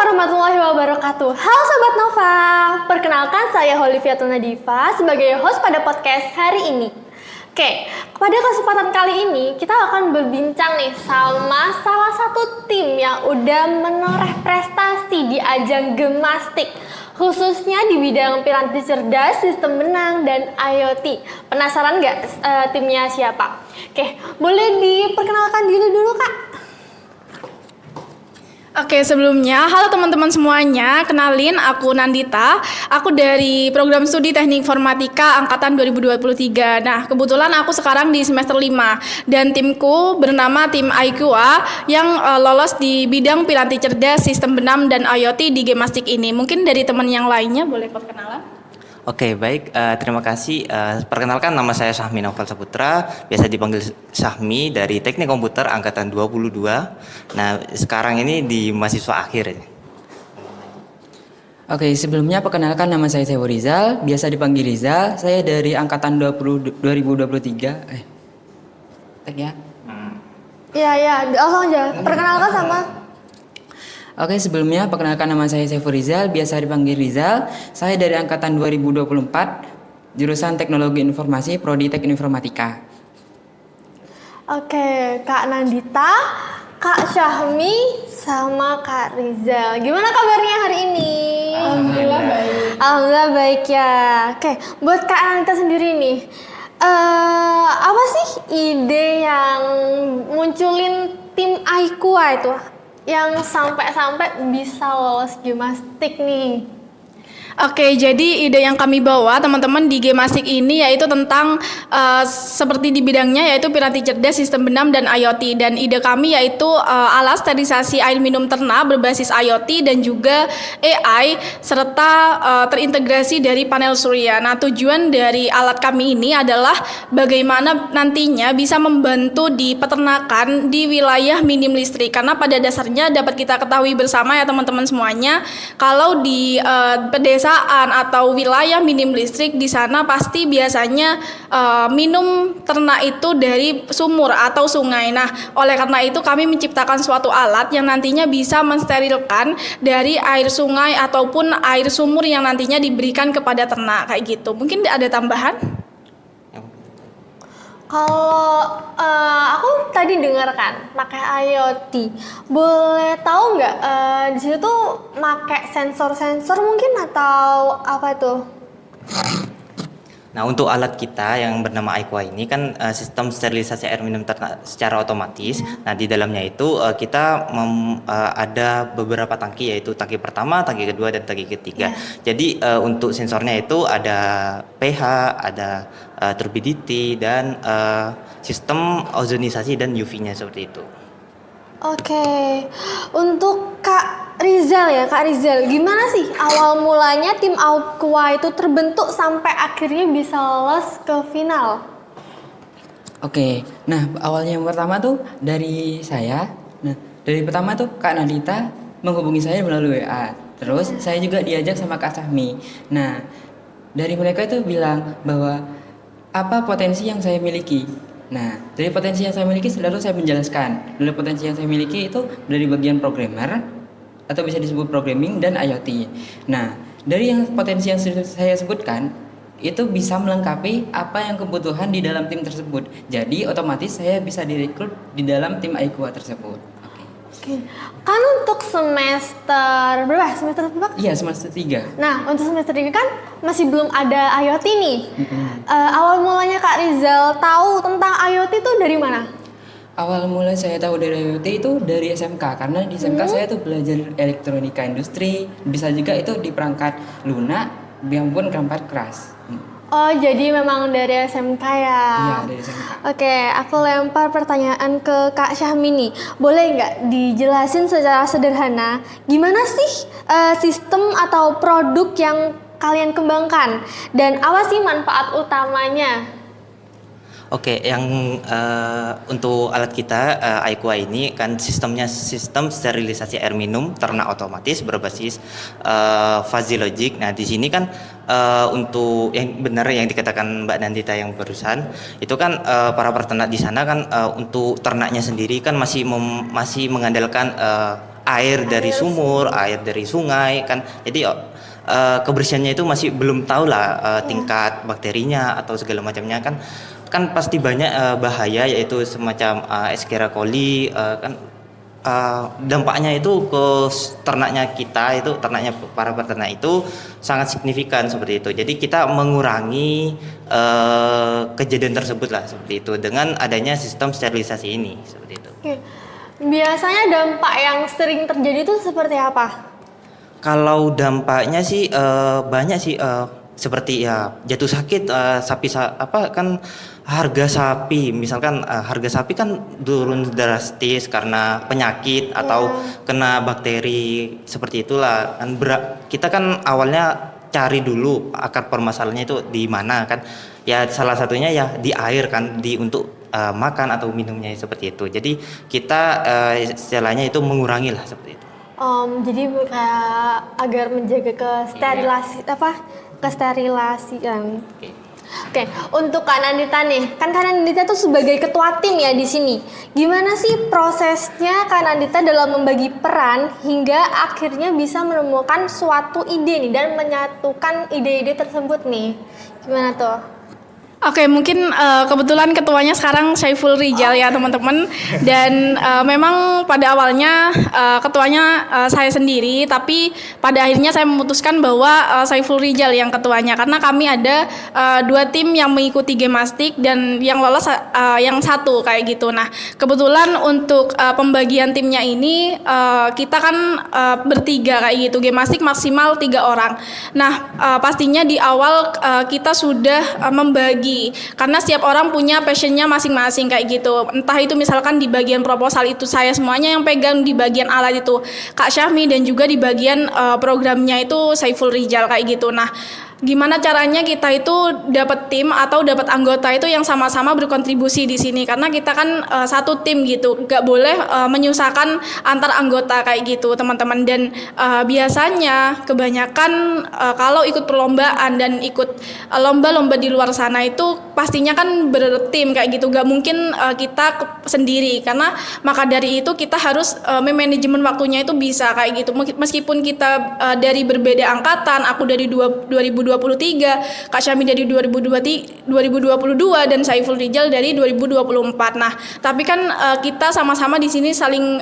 warahmatullahi wabarakatuh. Halo Sobat Nova, perkenalkan saya Holiviatul Nadifa sebagai host pada podcast hari ini. Oke, pada kesempatan kali ini kita akan berbincang nih sama salah satu tim yang udah menoreh prestasi di ajang Gemastik, khususnya di bidang piranti cerdas, sistem benang, dan IoT. Penasaran nggak timnya siapa? Oke, boleh diperkenalkan dulu Kak. Oke, sebelumnya, halo teman-teman semuanya, kenalin aku Nandita, aku dari program studi Teknik Informatika Angkatan 2023. Nah, kebetulan aku sekarang di semester 5, dan timku bernama tim IQA yang lolos di bidang piranti cerdas, sistem benam, dan IoT di Gemastik ini. Mungkin dari teman yang lainnya boleh perkenalan? Oke, baik. Terima kasih. Perkenalkan, nama saya Syahmi Naufal Saputra, biasa dipanggil Syahmi dari Teknik Komputer Angkatan 22. Nah, sekarang ini di mahasiswa akhir. Oke, sebelumnya perkenalkan nama saya Sewo Rizal, biasa dipanggil Rizal. Saya dari Angkatan 2023. Tek ya? Iya, langsung aja. Perkenalkan sama. Oke, sebelumnya perkenalkan nama saya Sewo Rizal, biasa dipanggil Rizal. Saya dari Angkatan 2024, jurusan Teknologi Informasi, Prodi Teknik Informatika. Oke, Kak Nandita, Kak Syahmi, sama Kak Rizal. Gimana kabarnya hari ini? Alhamdulillah baik. Alhamdulillah baik ya. Oke, buat Kak Nandita sendiri nih, apa sih ide yang munculin tim IQA itu? Yang sampai bisa lolos Gemastik nih. Oke, jadi ide yang kami bawa teman-teman di Gemastik ini yaitu tentang seperti di bidangnya yaitu piranti cerdas, sistem benam, dan IoT. Dan ide kami yaitu alat sterilisasi air minum ternak berbasis IoT dan juga AI serta terintegrasi dari panel surya. Nah, tujuan dari alat kami ini adalah bagaimana nantinya bisa membantu di peternakan di wilayah minim listrik. Karena pada dasarnya dapat kita ketahui bersama ya teman-teman semuanya, kalau di pedesaan atau wilayah minim listrik di sana pasti biasanya minum ternak itu dari sumur atau sungai. Nah, oleh karena itu kami menciptakan suatu alat yang nantinya bisa mensterilkan dari air sungai ataupun air sumur yang nantinya diberikan kepada ternak kayak gitu. Mungkin ada tambahan? Kalau aku tadi dengar kan pakai IoT, boleh tahu nggak di situ tuh pakai sensor-sensor mungkin atau apa tuh? Nah, untuk alat kita yang bernama IQA ini kan sistem sterilisasi air minum ternak secara otomatis. Nah, di dalamnya itu kita ada beberapa tangki, yaitu tangki pertama, tangki kedua, dan tangki ketiga. Jadi untuk sensornya itu ada pH, ada turbidity, dan sistem ozonisasi dan UV-nya seperti itu. Oke, untuk Kak Rizal ya, Kak Rizal, gimana sih awal mulanya tim IQA itu terbentuk sampai akhirnya bisa lolos ke final? Oke, nah awalnya yang pertama tuh dari saya. Nah, dari pertama tuh Kak Nandita menghubungi saya melalui WA. Terus saya juga diajak sama Kak Sahmi. Nah, dari mereka itu bilang bahwa apa potensi yang saya miliki. Nah, dari potensi yang saya miliki selalu saya menjelaskan. Dari potensi yang saya miliki itu dari bagian programmer atau bisa disebut programming dan IoT. Nah, dari yang potensi yang saya sebutkan itu bisa melengkapi apa yang kebutuhan di dalam tim tersebut. Jadi otomatis saya bisa direkrut di dalam tim IQA tersebut. Oke. Kan untuk semester berapa? Semester berapa? Iya, semester 3. Nah, untuk semester 3 kan masih belum ada IoT nih. Awal mulanya Kak Rizal tahu tentang IoT itu dari mana? Awal mula saya tahu dari IoT itu dari SMK, karena di SMK saya tuh belajar elektronika industri, bisa juga itu di perangkat lunak, biarpun perangkat keras. Oh, jadi memang dari SMK ya? Iya, dari SMK. Oke, aku lempar pertanyaan ke Kak Syahmi nih. Boleh nggak dijelasin secara sederhana gimana sih sistem atau produk yang kalian kembangkan? Dan apa sih manfaat utamanya? Oke, yang untuk alat kita IQA ini kan sistemnya sistem sterilisasi air minum ternak otomatis berbasis fuzzy logic. Nah, di sini kan untuk yang benar yang dikatakan Mbak Nandita yang barusan itu kan para peternak di sana kan untuk ternaknya sendiri kan masih mengandalkan air dari sumur, air dari sungai kan. Jadi kebersihannya itu masih belum tahu lah tingkat bakterinya atau segala macamnya kan pasti banyak bahaya, yaitu semacam Escherichia coli kan. Dampaknya itu ke ternaknya kita, itu ternaknya para peternak itu sangat signifikan seperti itu. Jadi kita mengurangi kejadian tersebut lah seperti itu dengan adanya sistem sterilisasi ini seperti itu. Oke. Biasanya dampak yang sering terjadi itu seperti apa? Kalau dampaknya sih banyak sih, seperti ya jatuh sakit, kan harga sapi, misalkan harga sapi kan turun drastis karena penyakit atau kena bakteri seperti itulah. Kita kan awalnya cari dulu akar permasalahannya itu di mana kan. Ya salah satunya ya di air kan, untuk makan atau minumnya seperti itu. Jadi kita istilahnya itu mengurangi lah seperti itu. Jadi kayak agar menjaga kesterilisasian. Oke, untuk Kak Nandita nih, kan Kak Nandita tuh sebagai ketua tim ya di sini. Gimana sih prosesnya Kak Nandita dalam membagi peran hingga akhirnya bisa menemukan suatu ide nih dan menyatukan ide-ide tersebut nih? Gimana tuh? Oke, mungkin kebetulan ketuanya sekarang Saiful Rijal ya teman-teman. Dan memang pada awalnya ketuanya saya sendiri, tapi pada akhirnya saya memutuskan bahwa Saiful Rijal yang ketuanya, karena kami ada 2 tim yang mengikuti Gemastik dan yang lolos yang 1 kayak gitu. Nah, kebetulan untuk pembagian timnya ini kita kan bertiga kayak gitu. Gemastik maksimal 3 orang. Nah, pastinya di awal kita sudah membagi, karena setiap orang punya passionnya masing-masing kayak gitu. Entah itu misalkan di bagian proposal itu saya semuanya yang pegang, di bagian alat itu Kak Syahmi, dan juga di bagian programnya itu Saiful Rijal kayak gitu. Nah, gimana caranya kita itu dapat tim atau dapat anggota itu yang sama-sama berkontribusi di sini, karena kita kan satu tim gitu, nggak boleh menyusahkan antar anggota kayak gitu teman-teman. Dan biasanya kebanyakan kalau ikut perlombaan dan ikut lomba-lomba di luar sana itu pastinya kan bertim kayak gitu, nggak mungkin kita sendiri, karena maka dari itu kita harus memanajemen waktunya itu bisa kayak gitu. Meskipun kita dari berbeda angkatan, aku dari 2023, Kak Syami dari 2022 dan Saiful Rijal dari 2024. Nah, tapi kan kita sama-sama di sini saling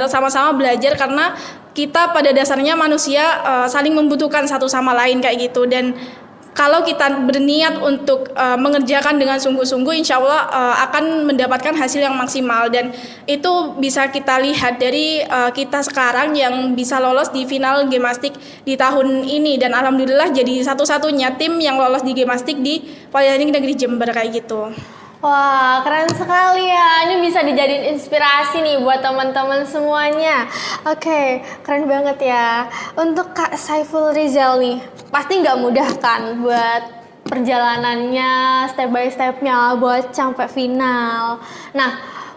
sama-sama belajar karena kita pada dasarnya manusia saling membutuhkan satu sama lain kayak gitu. Dan kalau kita berniat untuk mengerjakan dengan sungguh-sungguh, insya Allah akan mendapatkan hasil yang maksimal. Dan itu bisa kita lihat dari kita sekarang yang bisa lolos di final Gemastik di tahun ini. Dan alhamdulillah jadi satu-satunya tim yang lolos di Gemastik di Politeknik Negeri Jember kayak gitu. Wah, keren sekali ya. Ini bisa dijadiin inspirasi nih buat teman-teman semuanya. Oke, keren banget ya. Untuk Kak Saiful Rijal nih, pasti nggak mudah kan buat perjalanannya, step by stepnya buat sampai final. Nah,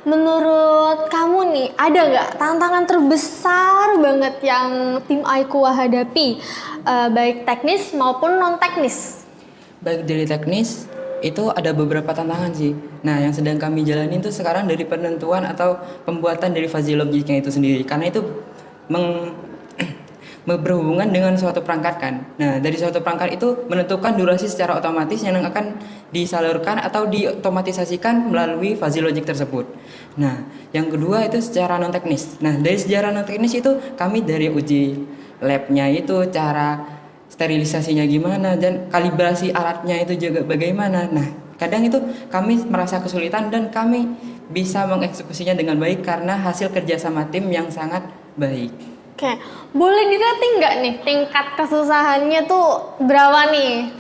menurut kamu nih, ada nggak tantangan terbesar banget yang tim Aikowa hadapi, baik teknis maupun non teknis? Baik dari teknis itu ada beberapa tantangan sih. Nah, yang sedang kami jalanin tuh sekarang dari penentuan atau pembuatan dari fuzzy logicnya itu sendiri, karena itu berhubungan dengan suatu perangkat kan. Nah, dari suatu perangkat itu menentukan durasi secara otomatis yang akan disalurkan atau diotomatisasikan melalui fuzzy logic tersebut. Nah, yang kedua itu secara non teknis. Nah, dari secara non teknis itu kami dari uji labnya itu cara sterilisasinya gimana dan kalibrasi alatnya itu juga bagaimana. Nah, kadang itu kami merasa kesulitan dan kami bisa mengeksekusinya dengan baik karena hasil kerjasama tim yang sangat baik. Oke, boleh di-rating nggak nih tingkat kesusahannya tuh berapa nih?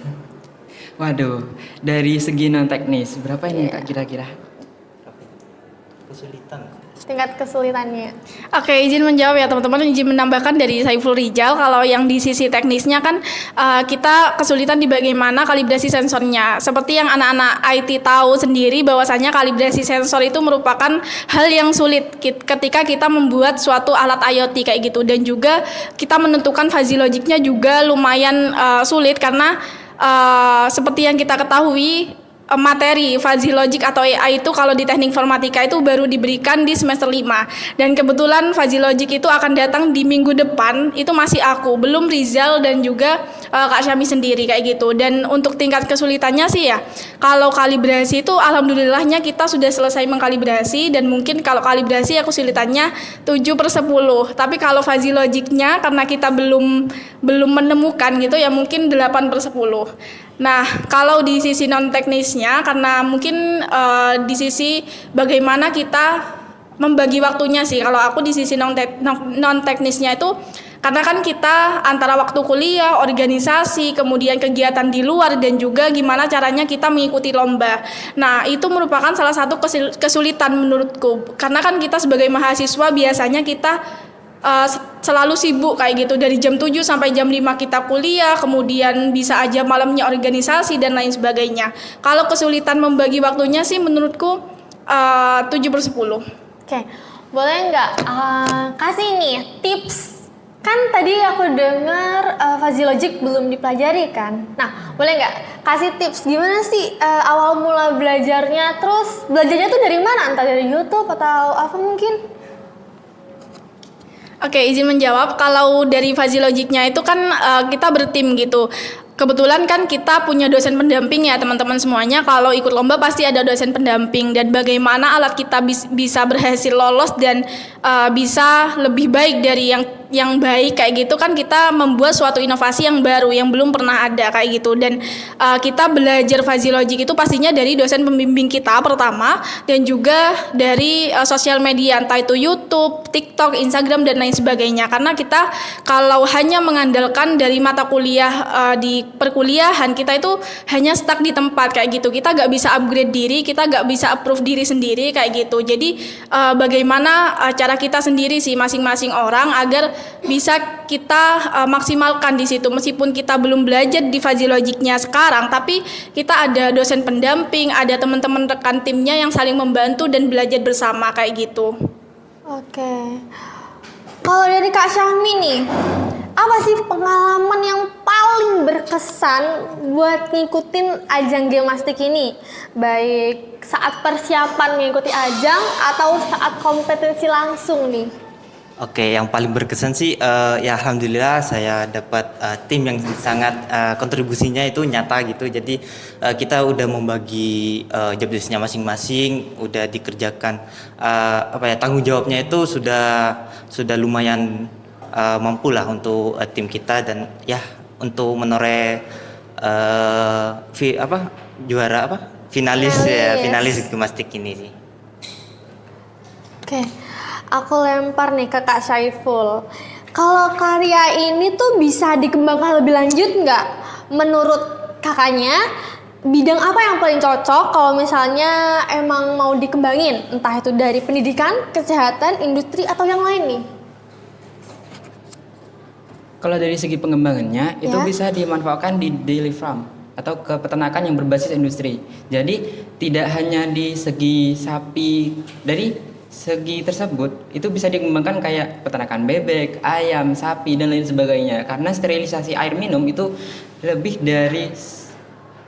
Waduh, dari segi non teknis berapa ini Kak kira-kira? Kesulitan. Tingkat kesulitannya. Oke, izin menjawab ya teman-teman, izin menambahkan dari Saiful Rijal. Kalau yang di sisi teknisnya kan kita kesulitan di bagaimana kalibrasi sensornya. Seperti yang anak-anak IT tahu sendiri bahwasanya kalibrasi sensor itu merupakan hal yang sulit ketika kita membuat suatu alat IoT kayak gitu. Dan juga kita menentukan fuzzy logicnya juga lumayan sulit karena seperti yang kita ketahui materi Fuzzy Logic atau AI itu kalau di teknik informatika itu baru diberikan di semester 5. Dan kebetulan Fuzzy Logic itu akan datang di minggu depan, itu masih aku, belum Rizal dan juga Kak Syami sendiri kayak gitu. Dan untuk tingkat kesulitannya sih ya, kalau kalibrasi itu alhamdulillahnya kita sudah selesai mengkalibrasi, dan mungkin kalau kalibrasi aku kesulitannya 7/10. Tapi kalau Fuzzy Logicnya karena kita belum menemukan gitu ya mungkin 8/10. Nah, kalau di sisi non teknisnya, karena mungkin di sisi bagaimana kita membagi waktunya sih. Kalau aku di sisi non teknisnya itu, karena kan kita antara waktu kuliah, organisasi, kemudian kegiatan di luar, dan juga gimana caranya kita mengikuti lomba. Nah, itu merupakan salah satu kesulitan menurutku. Karena kan kita sebagai mahasiswa biasanya kita selalu sibuk kayak gitu, dari jam 7 sampai jam 5 kita kuliah, kemudian bisa aja malamnya organisasi dan lain sebagainya. Kalau kesulitan membagi waktunya sih menurutku 7/10. Oke, boleh nggak kasih nih tips? Kan tadi aku dengar Fuzzy Logic belum dipelajari kan? Nah, boleh nggak kasih tips gimana sih awal mula belajarnya? Terus belajarnya tuh dari mana? Entah dari YouTube atau apa mungkin? Oke, izin menjawab. Kalau dari Fuzzy Logicnya itu kan kita bertim gitu. Kebetulan kan kita punya dosen pendamping ya teman-teman semuanya. Kalau ikut lomba pasti ada dosen pendamping, dan bagaimana alat kita bisa berhasil lolos dan bisa lebih baik dari yang baik kayak gitu kan, kita membuat suatu inovasi yang baru yang belum pernah ada kayak gitu. Dan kita belajar Fuzzy Logic itu pastinya dari dosen pembimbing kita pertama, dan juga dari sosial media, entah itu YouTube, TikTok, Instagram dan lain sebagainya. Karena kita kalau hanya mengandalkan dari mata kuliah di perkuliahan, kita itu hanya stuck di tempat kayak gitu. Kita nggak bisa upgrade diri, kita nggak bisa approve diri sendiri kayak gitu. Jadi bagaimana cara kita sendiri sih masing-masing orang agar bisa kita maksimalkan di situ. Meskipun kita belum belajar di Fuzzy Logicnya sekarang, tapi kita ada dosen pendamping, ada teman-teman rekan timnya yang saling membantu dan belajar bersama kayak gitu. Oke. Kalau dari Kak Syahmi nih, apa sih pengalaman yang paling berkesan buat ngikutin ajang Gemastik ini? Baik saat persiapan mengikuti ajang atau saat kompetisi langsung nih? Oke, yang paling berkesan sih ya alhamdulillah saya dapat tim yang sangat kontribusinya itu nyata gitu. Jadi kita udah membagi job desk-nya masing-masing, udah dikerjakan tanggung jawabnya itu sudah lumayan mampu lah untuk tim kita, dan ya untuk menoreh finalis Gemastik ini sih. Oke, aku lempar nih ke Kak Syaiful. Kalau karya ini tuh bisa dikembangkan lebih lanjut nggak? Menurut kakaknya, bidang apa yang paling cocok kalau misalnya emang mau dikembangin? Entah itu dari pendidikan, kesehatan, industri, atau yang lain nih? Kalau dari segi pengembangannya itu bisa dimanfaatkan di daily farm atau ke peternakan yang berbasis industri. Jadi tidak hanya di segi sapi, dari segi tersebut itu bisa dikembangkan kayak peternakan bebek, ayam, sapi dan lain sebagainya. Karena sterilisasi air minum itu lebih dari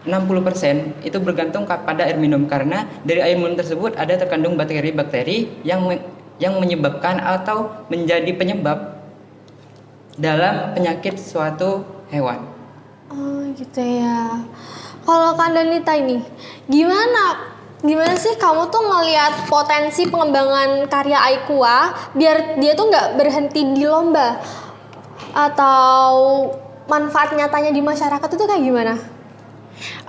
60% itu bergantung pada air minum, karena dari air minum tersebut ada terkandung bakteri-bakteri yang menyebabkan atau menjadi penyebab dalam penyakit suatu hewan. Oh gitu ya. Kalau Kak Danita ini, gimana sih kamu tuh ngelihat potensi pengembangan karya Aikua biar dia tuh nggak berhenti di lomba, atau manfaat nyatanya di masyarakat itu kayak gimana?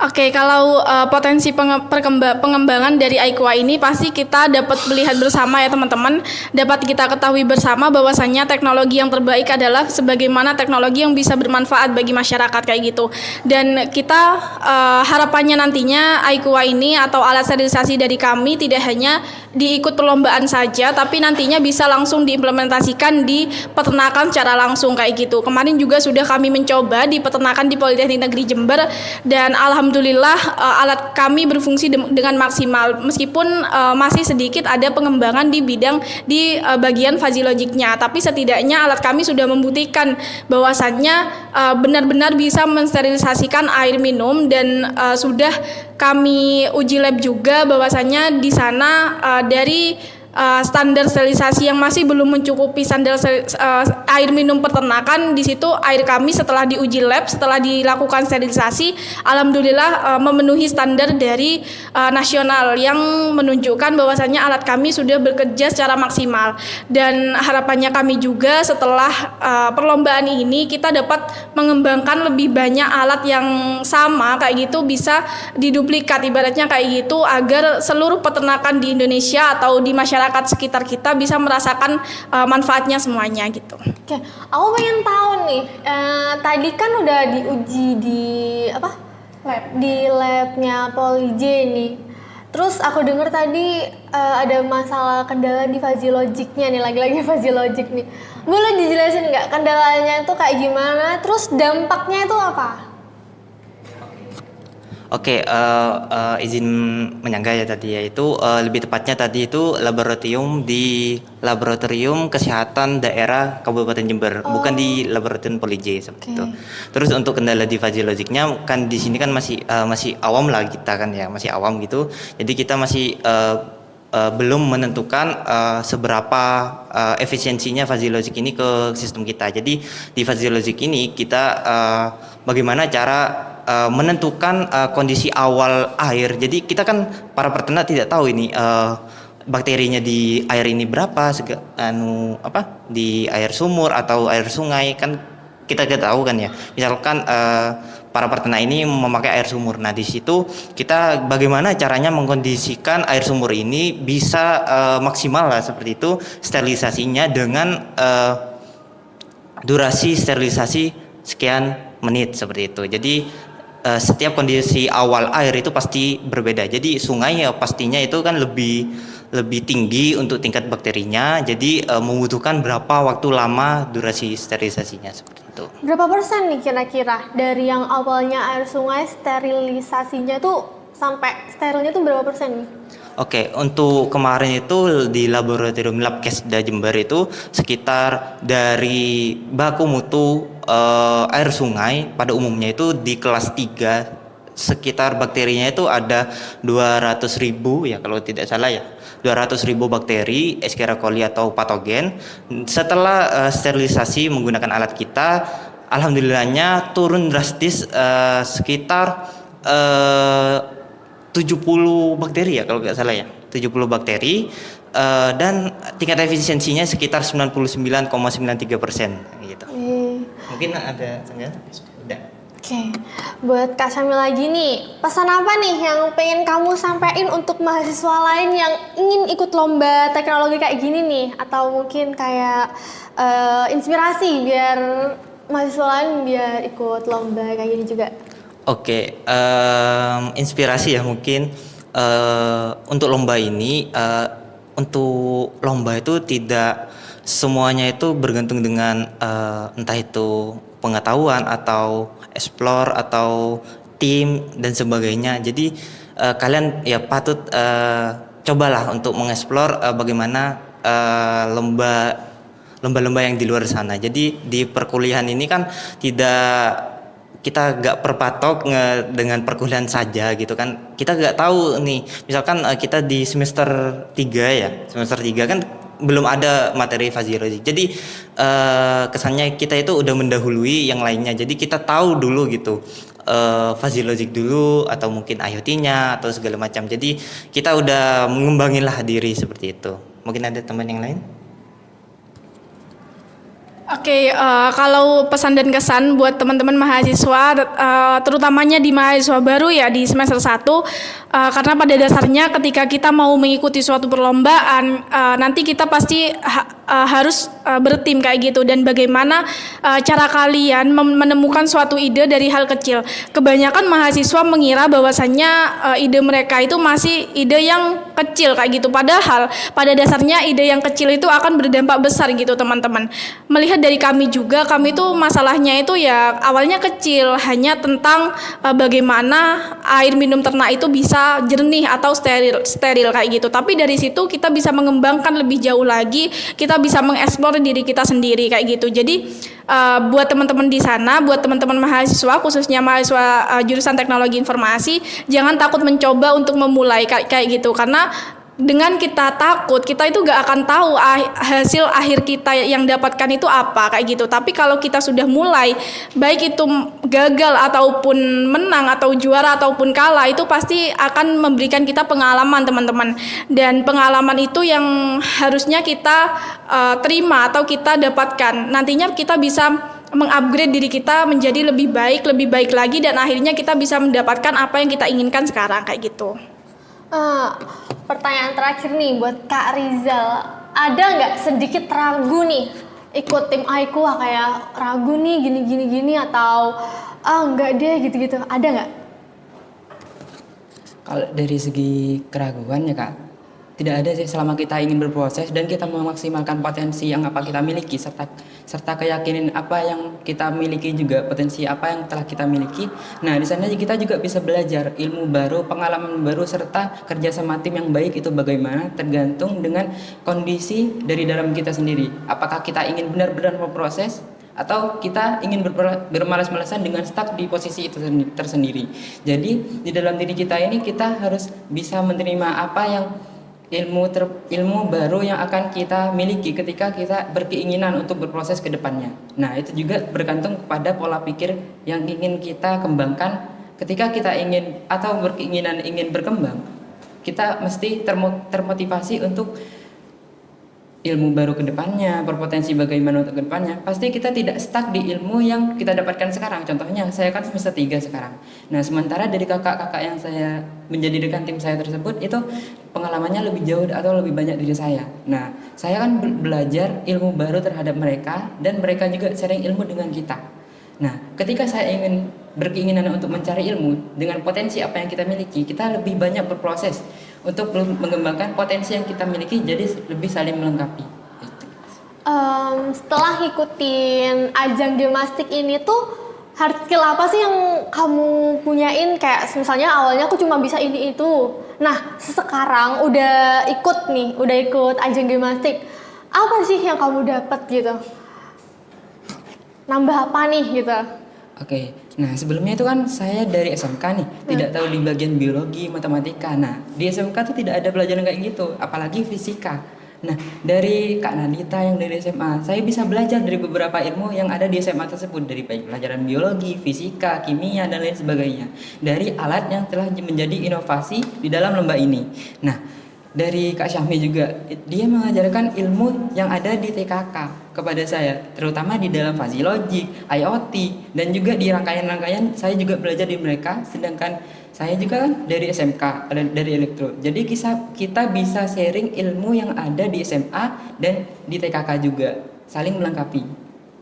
Oke, kalau potensi pengembangan dari Aikua ini pasti kita dapat melihat bersama ya teman-teman. Dapat kita ketahui bersama bahwasannya teknologi yang terbaik adalah sebagaimana teknologi yang bisa bermanfaat bagi masyarakat kayak gitu. Dan kita harapannya nantinya Aikua ini atau alat sterilisasi dari kami tidak hanya diikut perlombaan saja, tapi nantinya bisa langsung diimplementasikan di peternakan secara langsung kayak gitu. Kemarin juga sudah kami mencoba di peternakan di Politeknik Negeri Jember, dan alhamdulillah alhamdulillah alat kami berfungsi dengan maksimal meskipun masih sedikit ada pengembangan di bidang di bagian fuzzy logicnya, tapi setidaknya alat kami sudah membuktikan bahwasannya benar-benar bisa mensterilisasikan air minum dan sudah kami uji lab juga bahwasannya di sana dari standar sterilisasi yang masih belum mencukupi standar air minum peternakan. Di situ air kami setelah diuji lab, setelah dilakukan sterilisasi, alhamdulillah memenuhi standar dari nasional yang menunjukkan bahwasannya alat kami sudah bekerja secara maksimal. Dan harapannya kami juga setelah perlombaan ini kita dapat mengembangkan lebih banyak alat yang sama kayak gitu, bisa diduplikat ibaratnya kayak gitu, agar seluruh peternakan di Indonesia atau di masyarakat sekitar kita bisa merasakan manfaatnya semuanya gitu. Oke, aku pengen tahu nih, tadi kan udah diuji di apa? Lab. Di labnya Poli J nih. Terus aku dengar tadi ada masalah kendala di fuzzy logicnya nih, lagi-lagi fuzzy logic nih. Boleh dijelasin nggak kendalanya itu kayak gimana? Terus dampaknya itu apa? Oke, izin menyangga ya tadi, yaitu lebih tepatnya tadi itu laboratorium kesehatan daerah Kabupaten Jember, bukan di laboratorium Poli J seperti itu. Terus untuk kendala di fuzzy logicnya kan di sini kan masih awam lah kita kan ya, masih awam gitu. Jadi kita masih belum menentukan seberapa efisiensinya fuzzy logic ini ke sistem kita. Jadi di fuzzy logic ini kita bagaimana cara menentukan kondisi awal air. Jadi kita kan para peternak tidak tahu ini bakterinya di air ini berapa, di air sumur atau air sungai kan kita tidak tahu kan ya. Misalkan para peternak ini memakai air sumur. Nah, di situ kita bagaimana caranya mengkondisikan air sumur ini bisa maksimal lah seperti itu sterilisasinya dengan durasi sterilisasi sekian menit seperti itu. Jadi setiap kondisi awal air itu pasti berbeda. Jadi sungai ya pastinya itu kan lebih tinggi untuk tingkat bakterinya. Jadi membutuhkan berapa waktu lama durasi sterilisasinya seperti itu. Berapa persen nih kira-kira dari yang awalnya air sungai sterilisasinya tuh sampai sterilnya tuh berapa persen nih? Oke, untuk kemarin itu di laboratorium Labkesda Jember itu sekitar dari baku mutu air sungai pada umumnya itu di kelas 3 sekitar bakterinya itu ada 200.000 ya kalau tidak salah ya. 200.000 bakteri Escherichia coli atau patogen. Setelah sterilisasi menggunakan alat kita, alhamdulillahnya turun drastis sekitar 70 bakteri ya kalau nggak salah ya, 70 bakteri dan tingkat efisiensinya sekitar 99,93% gitu. Mungkin ada udah. Oke, buat Kak Syamil lagi nih, pesan apa nih yang pengen kamu sampaikan untuk mahasiswa lain yang ingin ikut lomba teknologi kayak gini nih, atau mungkin kayak inspirasi biar mahasiswa lain biar ikut lomba kayak gini juga? Oke, inspirasi ya mungkin untuk lomba ini, untuk lomba itu tidak semuanya itu bergantung dengan entah itu pengetahuan atau explore atau tim dan sebagainya. Jadi kalian ya patut cobalah untuk mengeksplor bagaimana lomba-lomba yang di luar sana. Jadi di perkuliahan ini kan kita gak berpatok dengan perkuliahan saja gitu kan. Kita gak tahu nih, misalkan kita di semester 3 ya, semester 3 kan belum ada materi fuzzy logic. Jadi kesannya kita itu udah mendahului yang lainnya. Jadi kita tahu dulu gitu fuzzy logic dulu atau mungkin IoT-nya atau segala macam. Jadi kita udah mengembangin lah diri seperti itu. Mungkin ada teman yang lain? Oke, kalau pesan dan kesan buat teman-teman mahasiswa, terutamanya di mahasiswa baru ya di semester 1, karena pada dasarnya ketika kita mau mengikuti suatu perlombaan, nanti kita pasti harus bertim kayak gitu, dan bagaimana cara kalian menemukan suatu ide dari hal kecil. Kebanyakan mahasiswa mengira bahwasannya ide mereka itu masih ide yang kecil kayak gitu, padahal pada dasarnya ide yang kecil itu akan berdampak besar gitu teman-teman. Melihat dari kami juga, kami itu masalahnya itu ya awalnya kecil, hanya tentang bagaimana air minum ternak itu bisa jernih atau steril kayak gitu. Tapi dari situ kita bisa mengembangkan lebih jauh lagi, kita bisa mengeksplor diri kita sendiri kayak gitu. Jadi buat teman-teman di sana, buat teman-teman mahasiswa, khususnya mahasiswa jurusan teknologi informasi, jangan takut mencoba untuk memulai kayak gitu, karena dengan kita takut, kita itu gak akan tahu hasil akhir kita yang dapatkan itu apa kayak gitu. Tapi kalau kita sudah mulai, baik itu gagal ataupun menang, atau juara ataupun kalah, itu pasti akan memberikan kita pengalaman teman-teman. Dan pengalaman itu yang harusnya kita terima atau kita dapatkan. Nantinya kita bisa mengupgrade diri kita menjadi lebih baik lagi, dan akhirnya kita bisa mendapatkan apa yang kita inginkan sekarang kayak gitu. Pertanyaan terakhir nih buat Kak Rizal, ada nggak sedikit ragu nih ikut tim Aiku, kayak ragu nih gini atau enggak deh gitu-gitu, ada nggak? Kalau dari segi keraguan ya Kak, tidak ada sih selama kita ingin berproses dan kita memaksimalkan potensi yang apa kita miliki, serta keyakinan apa yang kita miliki juga, potensi apa yang telah kita miliki. Nah, di sana kita juga bisa belajar ilmu baru, pengalaman baru, serta kerjasama tim yang baik itu bagaimana tergantung dengan kondisi dari dalam kita sendiri. Apakah kita ingin benar-benar memproses atau kita ingin bermalas-malasan dengan stuck di posisi itu tersendiri. Jadi di dalam diri kita ini kita harus bisa menerima apa yang ilmu baru yang akan kita miliki ketika kita berkeinginan untuk berproses ke depannya. Nah, itu juga bergantung kepada pola pikir yang ingin kita kembangkan ketika kita ingin atau berkeinginan ingin berkembang. Kita mesti termotivasi untuk ilmu baru ke depannya, berpotensi bagaimana untuk ke depannya. Pasti kita tidak stuck di ilmu yang kita dapatkan sekarang. Contohnya, saya kan semester 3 sekarang. Nah, sementara dari kakak-kakak yang saya menjadikan tim saya tersebut, itu pengalamannya lebih jauh atau lebih banyak dari saya. Nah, saya kan belajar ilmu baru terhadap mereka, dan mereka juga sharing ilmu dengan kita. Nah, ketika saya ingin berkeinginan untuk mencari ilmu dengan potensi apa yang kita miliki, kita lebih banyak berproses untuk mengembangkan potensi yang kita miliki, jadi lebih saling melengkapi. Setelah ngikutin ajang gemastik ini tuh, hard skill apa sih yang kamu punyain? Kayak misalnya awalnya aku cuma bisa ini itu. Nah, sekarang udah ikut ajang gemastik. Apa sih yang kamu dapat gitu? Nambah apa nih gitu? Oke, nah sebelumnya itu kan saya dari SMK nih, tidak tahu di bagian biologi, matematika. Nah, di SMK tuh tidak ada pelajaran kayak gitu, apalagi fisika. Nah, dari Kak Nalita yang dari SMA, saya bisa belajar dari beberapa ilmu yang ada di SMA tersebut, dari pelajaran biologi, fisika, kimia, dan lain sebagainya. Dari alat yang telah menjadi inovasi di dalam lomba ini. Nah, dari Kak Syahmi juga, dia mengajarkan ilmu yang ada di TKK kepada saya, terutama di dalam fuzzy logic, IoT, dan juga di rangkaian-rangkaian saya juga belajar di mereka, sedangkan saya juga kan dari SMK, dari elektro. Jadi kita bisa sharing ilmu yang ada di SMA dan di TKK juga, saling melengkapi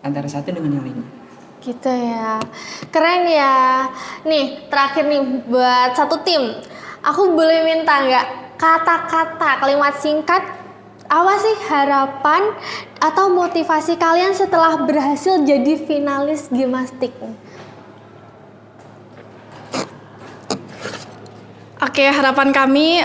antara satu dengan yang lainnya. Gitu ya, keren ya. Nih, terakhir nih buat satu tim, aku boleh minta nggak kata-kata, kalimat singkat, apa sih harapan atau motivasi kalian setelah berhasil jadi finalis gemastik? Oke, harapan kami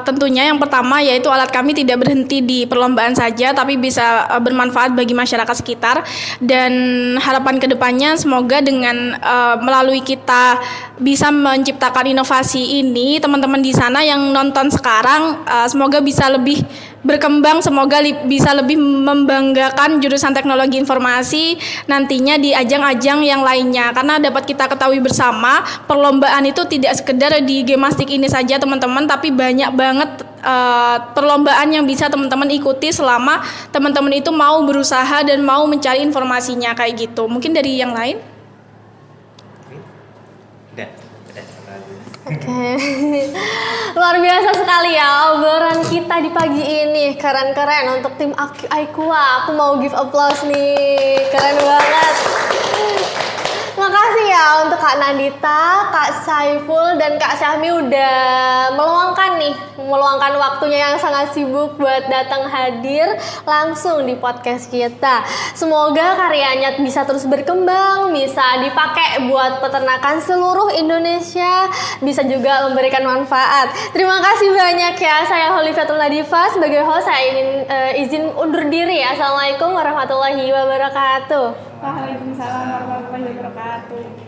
tentunya yang pertama yaitu alat kami tidak berhenti di perlombaan saja, tapi bisa bermanfaat bagi masyarakat sekitar. Dan harapan kedepannya semoga dengan melalui kita bisa menciptakan inovasi ini, teman-teman di sana yang nonton sekarang semoga bisa lebih berkembang, semoga bisa lebih membanggakan jurusan teknologi informasi nantinya di ajang-ajang yang lainnya. Karena dapat kita ketahui bersama, perlombaan itu tidak sekedar di gemastik ini saja teman-teman, tapi banyak banget perlombaan yang bisa teman-teman ikuti selama teman-teman itu mau berusaha dan mau mencari informasinya kayak gitu. Mungkin dari yang lain? Udah. Oke. Luar Luar biasa sekali ya obrolan kita di pagi ini. Keren-keren untuk tim Aikua. Aku mau give applause nih. Keren banget. Makasih ya untuk Kak Nandita, Kak Saiful, dan Kak Syahmi udah meluangkan waktunya yang sangat sibuk buat datang hadir langsung di podcast kita. Semoga karyanya bisa terus berkembang, bisa dipakai buat peternakan seluruh Indonesia, bisa juga memberikan manfaat. Terima kasih banyak ya. Saya Holiviatul Nadifa sebagai host. Saya ingin izin undur diri ya. Assalamualaikum warahmatullahi wabarakatuh. Waalaikumsalam warahmatullahi wabarakatuh.